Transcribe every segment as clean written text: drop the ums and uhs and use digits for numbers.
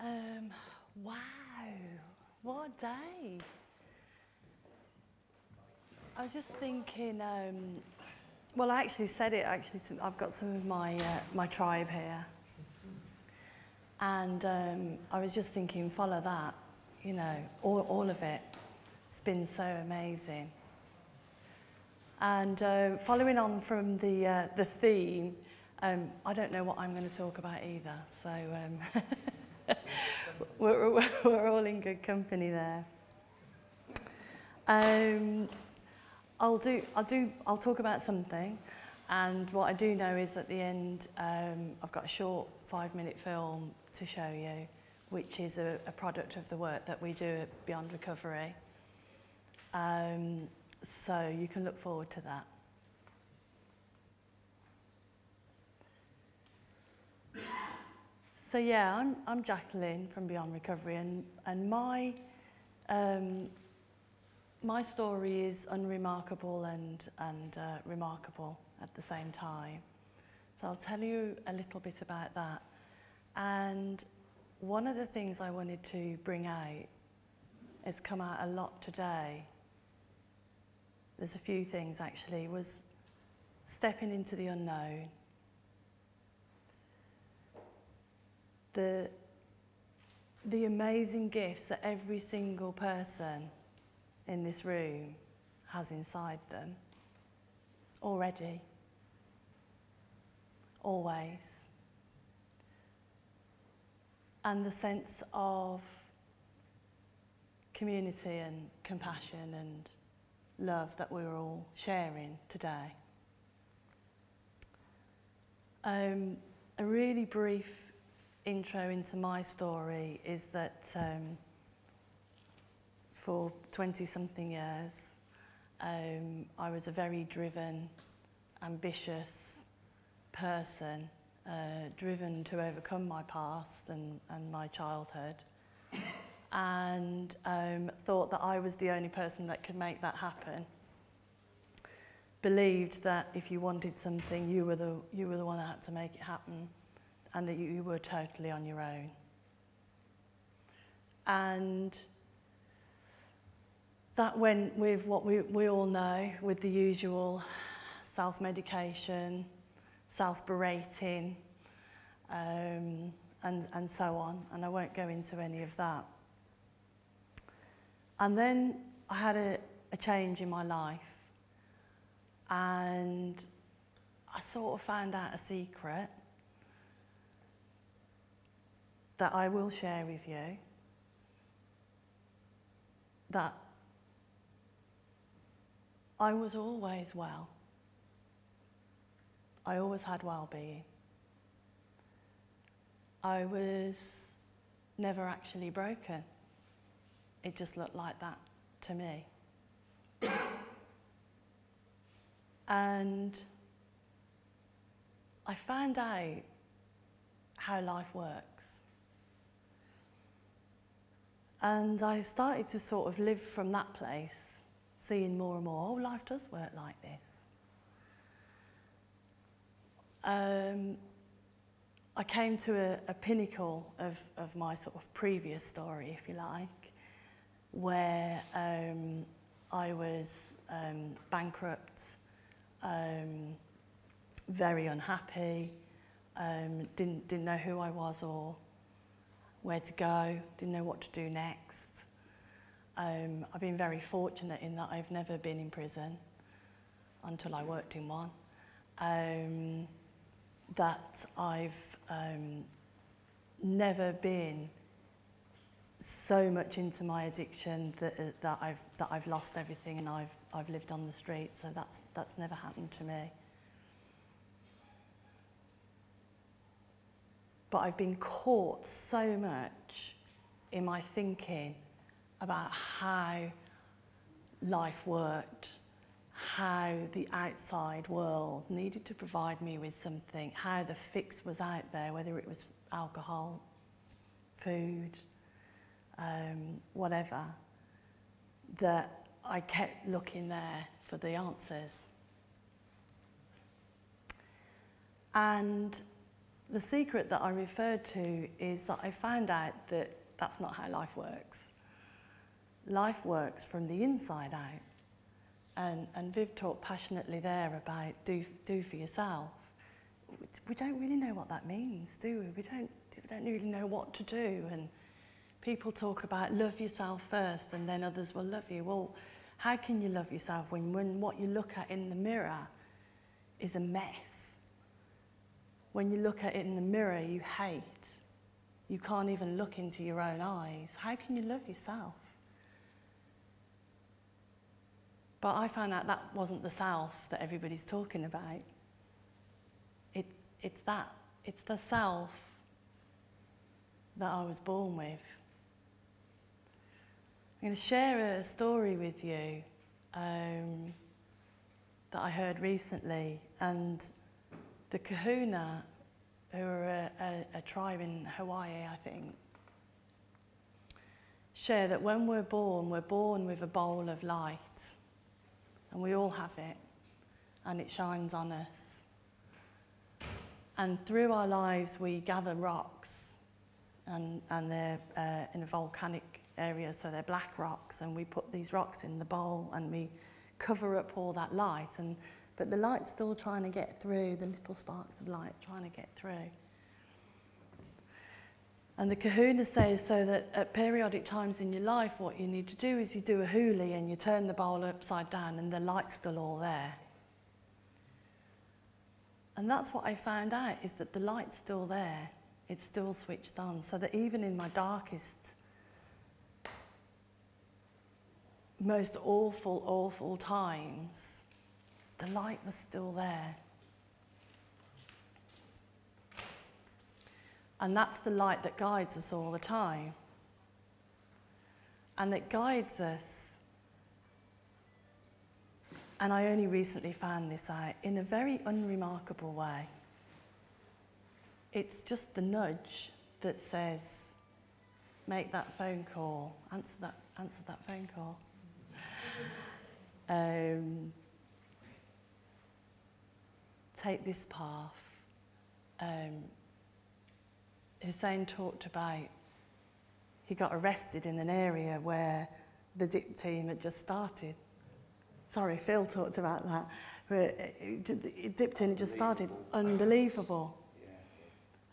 Um, wow, what a day. I was just thinking, well, I actually said it, I've got some of my tribe here. And I was just thinking, follow that, you know, all of it. It's been so amazing. And following on from the theme, I don't know what I'm going to talk about either, so we're all in good company there. I'll talk about something, and what I do know is at the end I've got a short 5-minute film to show you, which is a product of the work that we do at Beyond Recovery. So you can look forward to that. So yeah, I'm Jacqueline from Beyond Recovery, and my story is unremarkable and remarkable at the same time. So I'll tell you a little bit about that. And one of the things I wanted to bring out, it's come out a lot today, there's a few things actually, was stepping into the unknown. The amazing gifts that every single person in this room has inside them already, always. And the sense of community and compassion and love that we're all sharing today. A really brief intro into my story is that for 20-something years, I was a very driven, ambitious person, driven to overcome my past and my childhood, and thought that I was the only person that could make that happen. Believed that if you wanted something, you were the one that had to make it happen, and that you were totally on your own. And that went with what we all know, with the usual self-medication, self-berating, and so on, and I won't go into any of that. And then I had a change in my life, and I sort of found out a secret that I will share with you, that I was always well. I always had well-being. I was never actually broken. It just looked like that to me. And I found out how life works. And I started to sort of live from that place, seeing more and more, oh, life does work like this. I came to a pinnacle of my sort of previous story, if you like, where I was bankrupt, very unhappy, didn't know who I was or where to go, didn't know what to do next. I've been very fortunate in that I've never been in prison until I worked in one. That I've never been so much into my addiction that I've lost everything and I've lived on the street. So that's never happened to me. But I've been caught so much in my thinking about how life worked, how the outside world needed to provide me with something, how the fix was out there, whether it was alcohol, food, whatever, that I kept looking there for the answers. And the secret that I referred to is that I found out that that's not how life works. Life works from the inside out. And Viv talked passionately there about do for yourself. We don't really know what that means, do we? We don't really know what to do. And people talk about love yourself first and then others will love you. Well, how can you love yourself when what you look at in the mirror is a mess? When you look at it in the mirror, you hate. You can't even look into your own eyes. How can you love yourself? But I found out that wasn't the self that everybody's talking about. It's that. It's the self that I was born with. I'm going to share a story with you that I heard recently. And the Kahuna, who are a tribe in Hawaii, I think, share that when we're born with a bowl of light. And we all have it. And it shines on us. And through our lives, we gather rocks. And they're in a volcanic area, so they're black rocks. And we put these rocks in the bowl and we cover up all that light. But the light's still trying to get through, the little sparks of light trying to get through. And the Kahuna says so that at periodic times in your life, what you need to do is you do a hula and you turn the bowl upside down and the light's still all there. And that's what I found out, is that the light's still there. It's still switched on. So that even in my darkest, most awful, awful times, the light was still there. And that's the light that guides us all the time. And it guides us, and I only recently found this out, in a very unremarkable way. It's just the nudge that says, make that phone call, answer that phone call. Take this path. Hussein talked about, he got arrested in an area where the dip team had just started. Sorry, Phil talked about that. Where the dip team had just started. Unbelievable.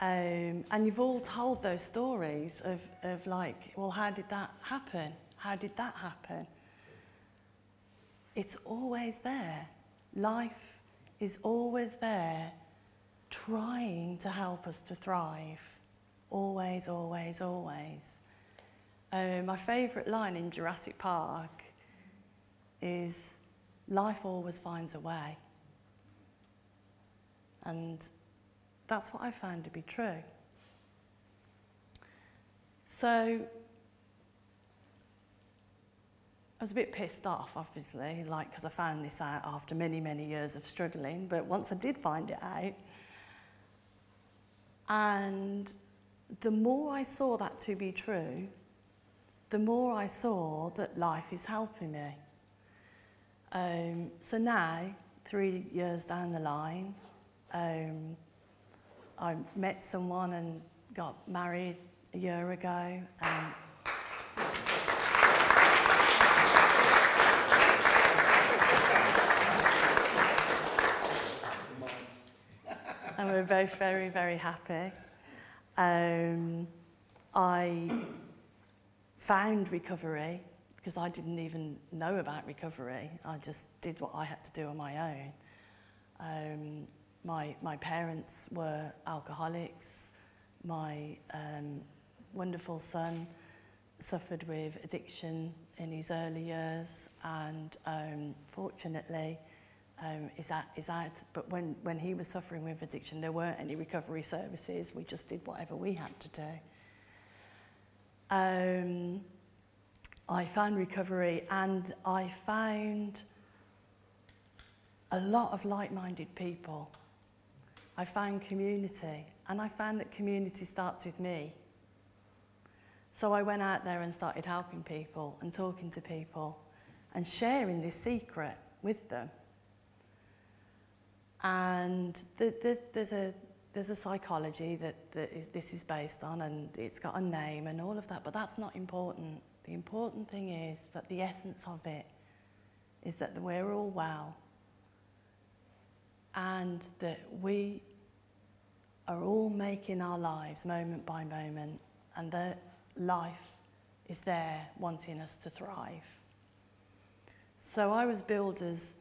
And you've all told those stories of like, well, how did that happen? How did that happen? It's always there. Life is always there, trying to help us to thrive. Always, always, always. My favourite line in Jurassic Park is, life always finds a way. And that's what I found to be true. So I was a bit pissed off, obviously, like, because I found this out after many, many years of struggling. But once I did find it out, and the more I saw that to be true, the more I saw that life is helping me. So now, 3 years down the line, I met someone and got married a year ago. And we're both very, very happy. I found recovery because I didn't even know about recovery. I just did what I had to do on my own. My parents were alcoholics. My wonderful son suffered with addiction in his early years, and fortunately is out. But when he was suffering with addiction, there weren't any recovery services. We just did whatever we had to do. I found recovery, and I found a lot of like-minded people. I found community, and I found that community starts with me. So I went out there and started helping people and talking to people and sharing this secret with them. And there's there's a psychology this is based on, and it's got a name and all of that, but that's not important. The important thing is that the essence of it is that we're all well, and that we are all making our lives moment by moment, and that life is there wanting us to thrive. So I was billed as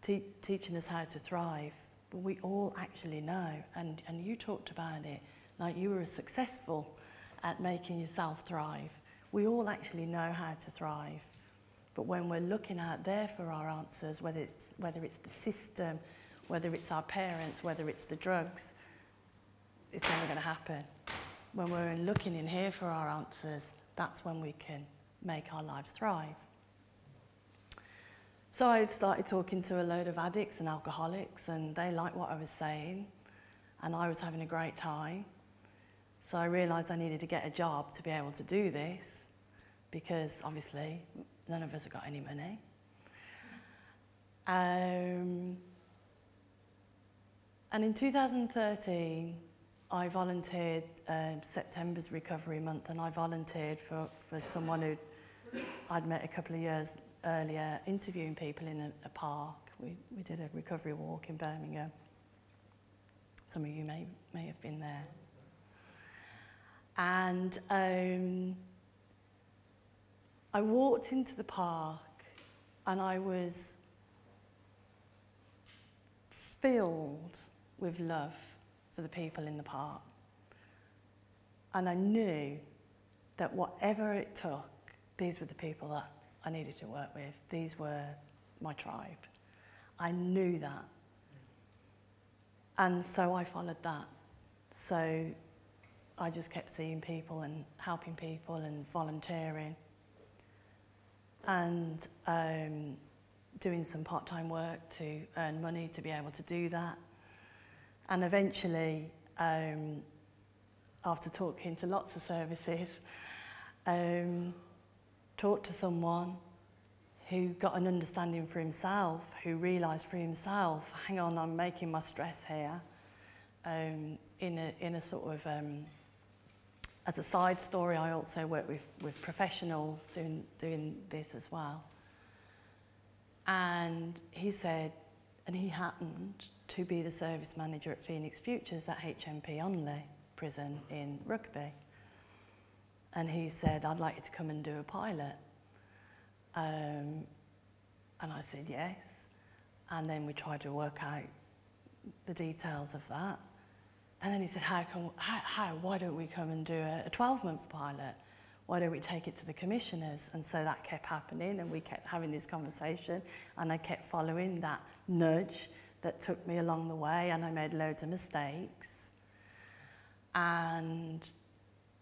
teaching us how to thrive, but we all actually know, and you talked about it, like you were successful at making yourself thrive. We all actually know how to thrive, but when we're looking out there for our answers, whether it's the system, whether it's our parents, whether it's the drugs, it's never going to happen. When we're looking in here for our answers, that's when we can make our lives thrive. So I started talking to a load of addicts and alcoholics, and they liked what I was saying, and I was having a great time. So I realised I needed to get a job to be able to do this, because obviously none of us have got any money. And in 2013, I volunteered, September's Recovery Month, and I volunteered for someone who I'd met a couple of years earlier, interviewing people in a park. We did a recovery walk in Birmingham. Some of you may have been there. And I walked into the park, and I was filled with love for the people in the park. And I knew that whatever it took, these were the people that I needed to work with. These were my tribe. I knew that. And so I followed that. So I just kept seeing people and helping people and volunteering and doing some part-time work to earn money to be able to do that. And eventually, after talking to lots of services, talked to someone who got an understanding for himself, who realised for himself, hang on, I'm making my stress here, in a sort of, as a side story, I also work with professionals doing this as well. And he said, and he happened to be the service manager at Phoenix Futures at HMP Onley prison in Rugby. And he said, I'd like you to come and do a pilot. And I said, yes. And then we tried to work out the details of that. And then he said, why don't we come and do a 12-month pilot? Why don't we take it to the commissioners? And so that kept happening, and we kept having this conversation, and I kept following that nudge that took me along the way, and I made loads of mistakes. And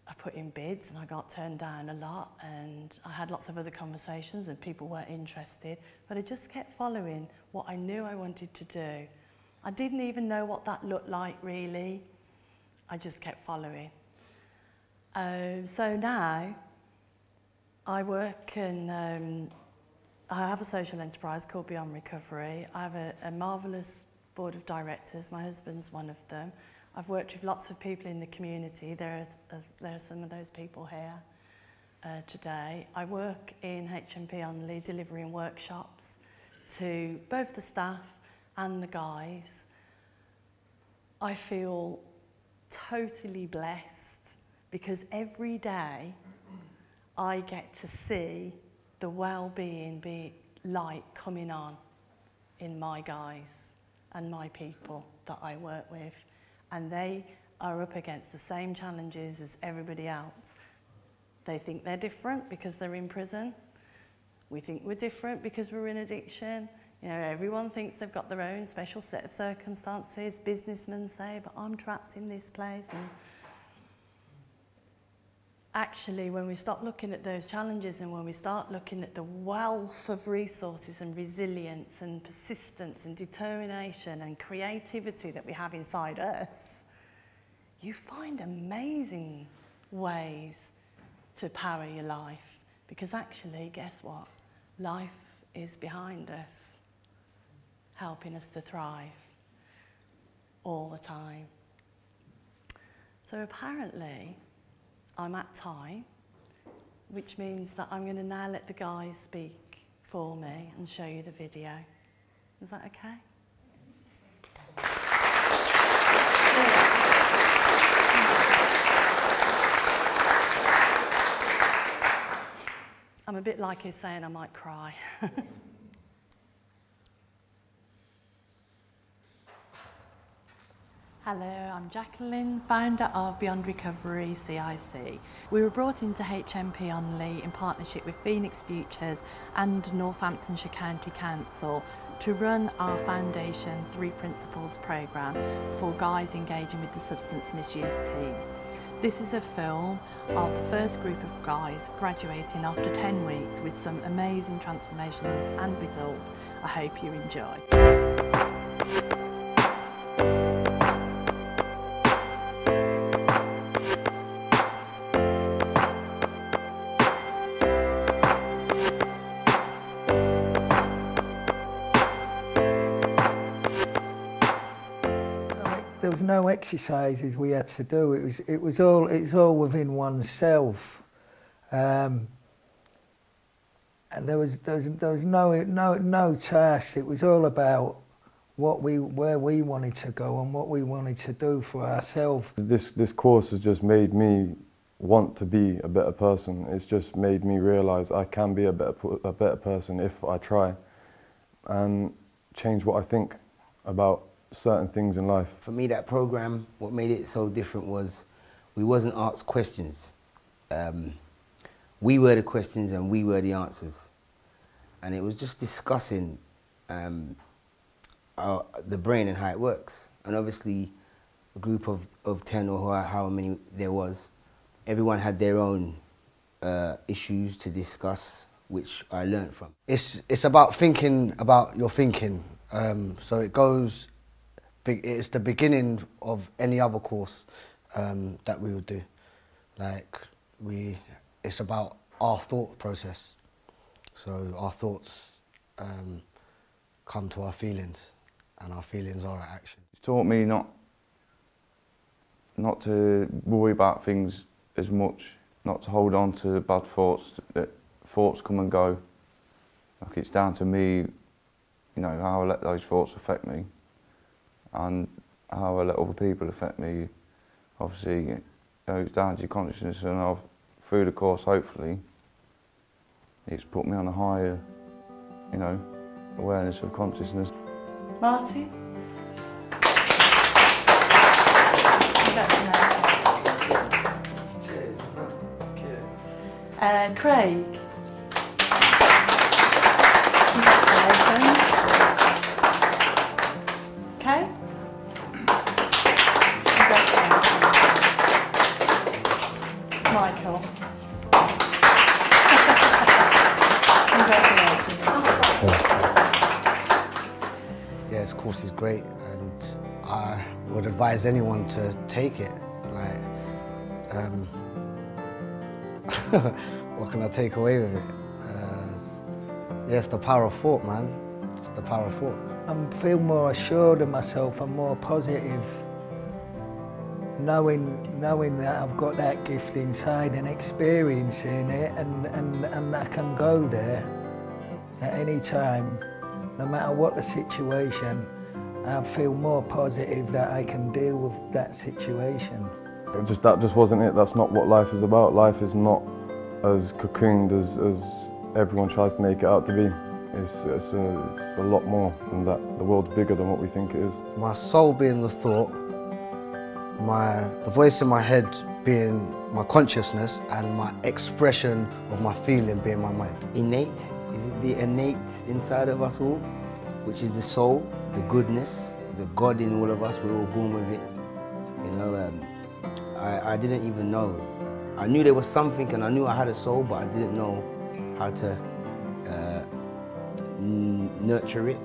I put in bids and I got turned down a lot, and I had lots of other conversations and people weren't interested, but I just kept following what I knew I wanted to do. I didn't even know what that looked like really. I just kept following. So now I work and I have a social enterprise called Beyond Recovery. I have a marvellous board of directors. My husband's one of them. I've worked with lots of people in the community. There are some of those people here today. I work in HMP Onley delivering workshops to both the staff and the guys. I feel totally blessed because every day I get to see the well-being light coming on in my guys and my people that I work with. And they are up against the same challenges as everybody else. They think they're different because they're in prison. We think we're different because we're in addiction. You know, everyone thinks they've got their own special set of circumstances. Businessmen say, but I'm trapped in this place. And actually, when we start looking at those challenges and when we start looking at the wealth of resources and resilience and persistence and determination and creativity that we have inside us, you find amazing ways to power your life. Because actually, guess what? Life is behind us, helping us to thrive. Or time. So apparently I'm at time, which means that I'm going to now let the guys speak for me and show you the video. Is that okay? I'm a bit like Hussein, I might cry. Hello, I'm Jacqueline, founder of Beyond Recovery CIC. We were brought into HMP Onley in partnership with Phoenix Futures and Northamptonshire County Council to run our Foundation 3 Principles programme for guys engaging with the substance misuse team. This is a film of the first group of guys graduating after 10 weeks with some amazing transformations and results. I hope you enjoy. There was no exercises we had to do. It was all within oneself, and there was no tasks. It was all about where we wanted to go and what we wanted to do for ourselves. This course has just made me want to be a better person. It's just made me realise I can be a better person if I try, and change what I think about certain things in life. For me, that program, what made it so different was we wasn't asked questions. We were the questions and we were the answers. And it was just discussing the brain and how it works. And obviously, a group of 10 or how many there was, everyone had their own issues to discuss, which I learned from. It's about thinking about your thinking. So it goes. It's the beginning of any other course that we would do. It's about our thought process. So our thoughts come to our feelings, and our feelings are our action. It's taught me not to worry about things as much, not to hold on to bad thoughts. That thoughts come and go. Like, it's down to me, you know, how I let those thoughts affect me, and how I let other people affect me. Obviously, you know, it's down to your consciousness, and through the course, hopefully, it's put me on a higher, you know, awareness of consciousness. Martin? Cheers. Craig? Congratulations. Okay? Michael. Congratulations. Yeah, this course is great, and I would advise anyone to take it. What can I take away with it? Yeah, it's the power of thought, man. It's the power of thought. I feel more assured of myself and more positive, knowing that I've got that gift inside and experiencing it, and I can go there at any time, no matter what the situation. I feel more positive that I can deal with that situation. That just wasn't it. That's not what life is about. Life is not as cocooned as everyone tries to make it out to be. It's a lot more than that. The world's bigger than what we think it is. My soul being the thought, the voice in my head being my consciousness, and my expression of my feeling being my mind. Innate, is it the innate inside of us all, which is the soul, the goodness, the God in all of us? We're all born with it. You know, I didn't even know. I knew there was something, and I knew I had a soul, but I didn't know how to nurture it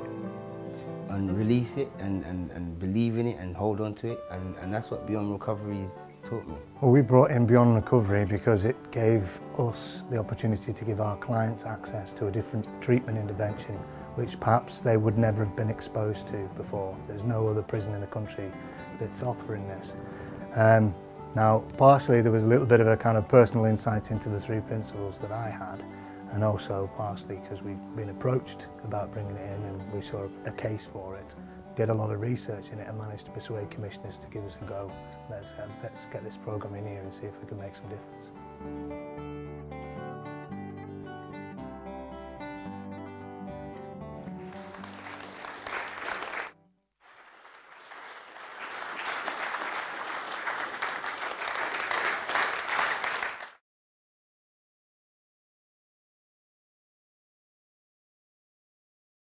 and release it and believe in it and hold on to it, and that's what Beyond Recovery's taught me. Well, we brought in Beyond Recovery because it gave us the opportunity to give our clients access to a different treatment intervention which perhaps they would never have been exposed to before. There's no other prison in the country that's offering this. Now, partially there was a little bit of a kind of personal insight into the 3 principles that I had, and also partially because we've been approached about bringing it in and we saw a case for it. Did a lot of research in it and managed to persuade commissioners to give us a go. Let's get this programme in here and see if we can make some difference.